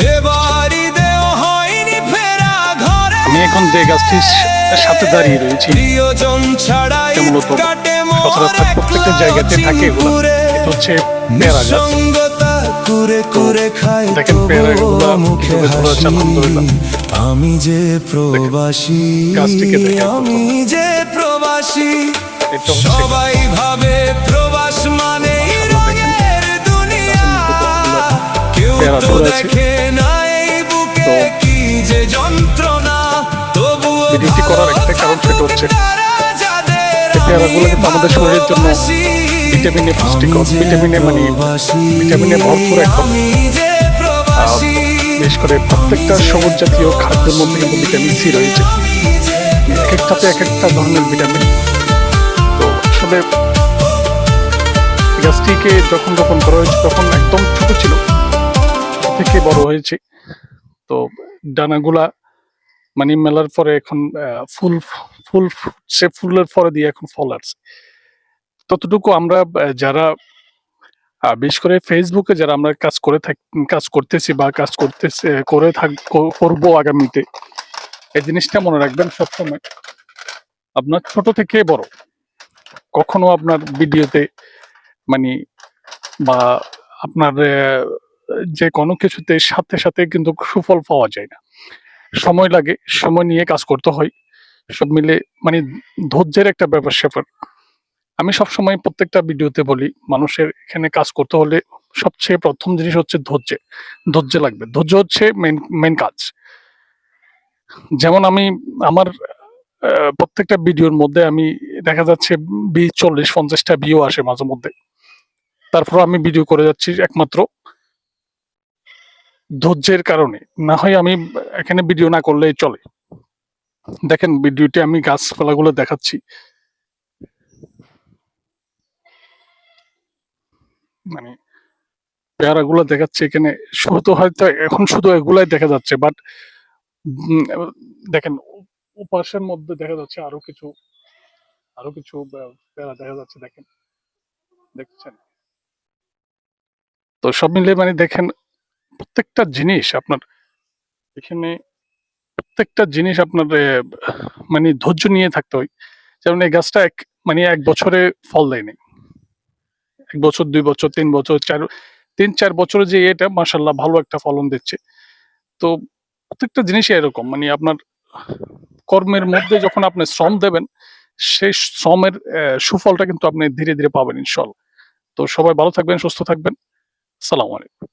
এবারই দেও হয়নি ফেরা ঘরে। আমি এখন যে গাছটির সাথে দাঁড়িয়ে রয়েছি, প্রিয়জন ছাড়াই মূলত কাটে সচরাচর প্রত্যেকটা জায়গাতে থাকে এগুলো। এটা হচ্ছে পেয়ারা গাছ। নিঃসঙ্গতা কুরে কুরে খায় দেখেন পেয়ারাগুলো মুখে কিভাবে ধরেছে, হাসি। আলহামদুলিল্লাহ। আমি যে প্রবাসী, গাছটিকে দেখেন আমি যে প্রবাসী। এটা হচ্ছে সবাই ভাবে প্রবাস মানে রঙের দুনিয়া, কেউ পেয়ারা তো ধরেছে। দেখে না এই বুকে কি যে যন্ত্রণা। তবুও ভিডিওটি করার একটা কারণ সেটা হচ্ছে এই পেয়ারাগুলো কিন্তু আমাদের শরীরের জন্য ভিটামিনে পুষ্টিকর, ভিটামিনে ভরপুর একদম। বিশেষ করে প্রত্যেকটা সবুজ জাতীয় খাদ্যের মধ্যে কিন্তু ভিটামিন সি রয়েছে, এক একটাতে এক একটা ধরনের ভিটামিন। তো আসলে গাছটিকে যখন রোপণ করা হয়েছে তখন একদম ছোট ছিল, থেকে বড় হয়েছে। তো ডানাগুলা মেলার পরে এখন ফুল ফুল ফুটছে, ফুলের পরে দিয়ে এখন ফল আসছে। ততটুকু আমরা যারা বিশেষ করে ফেসবুকে যারা আমরা কাজ করতেছি বা করবো আগামীতে, এই জিনিসটা মনে রাখবেন সবসময়। আপনার ছোট থেকে বড় কখনো আপনার ভিডিওতে মানে বা আপনার যে কোনো কিছুতে সাথে সাথে কিন্তু সুফল পাওয়া যায় না, সময় লাগে, সময় নিয়ে কাজ করতে হয়। সব মিলে ধৈর্যের একটা ব্যাপার স্যাপার। আমি সবসময় প্রত্যেকটা ভিডিওতে বলি, মানুষের এখানে কাজ করতে হলে সবচেয়ে প্রথম জিনিস হচ্ছে ধৈর্য লাগবে। ধৈর্য হচ্ছে মেন কাজ। যেমন আমি আমার প্রত্যেকটা ভিডিওর মধ্যে আমি দেখা যাচ্ছে 40-50টা ভিউ আসে মাঝে মধ্যে, তারপর আমি ভিডিও করে যাচ্ছি একমাত্র ধৈর্যের কারণে। না হয় আমি এখানে ভিডিও না করলেই চলে। দেখেন ভিডিওতে আমি গাছপালাগুলো দেখাচ্ছি, পেয়ারাগুলো দেখাচ্ছে এখানে। শুধু হয়তো এখন শুধু এগুলাই দেখা যাচ্ছে, বাট দেখেন উপাসের মধ্যে দেখা যাচ্ছে আরো কিছু পেয়ারা দেখা যাচ্ছে, দেখছেন। তো সব মিলে দেখেন প্রত্যেকটা জিনিস আপনার এখানে, প্রত্যেকটা জিনিস আপনার ধৈর্য নিয়ে থাকতে হয়। যেমন এই গাছটা এক বছরে ফল দেয়নি, 1 বছর 2 বছর 3 বছর 3-4 বছরে যে এটা মাশাআল্লাহ ভালো একটা ফলন দিচ্ছে। তো প্রত্যেকটা জিনিসই এরকম, আপনার কর্মের মধ্যে যখন আপনি শ্রম দেবেন, সেই শ্রমের সুফলটা কিন্তু আপনি ধীরে ধীরে পাবেন ইনশাআল্লাহ। তো সবাই ভালো থাকবেন, সুস্থ থাকবেন। আসসালামু আলাইকুম।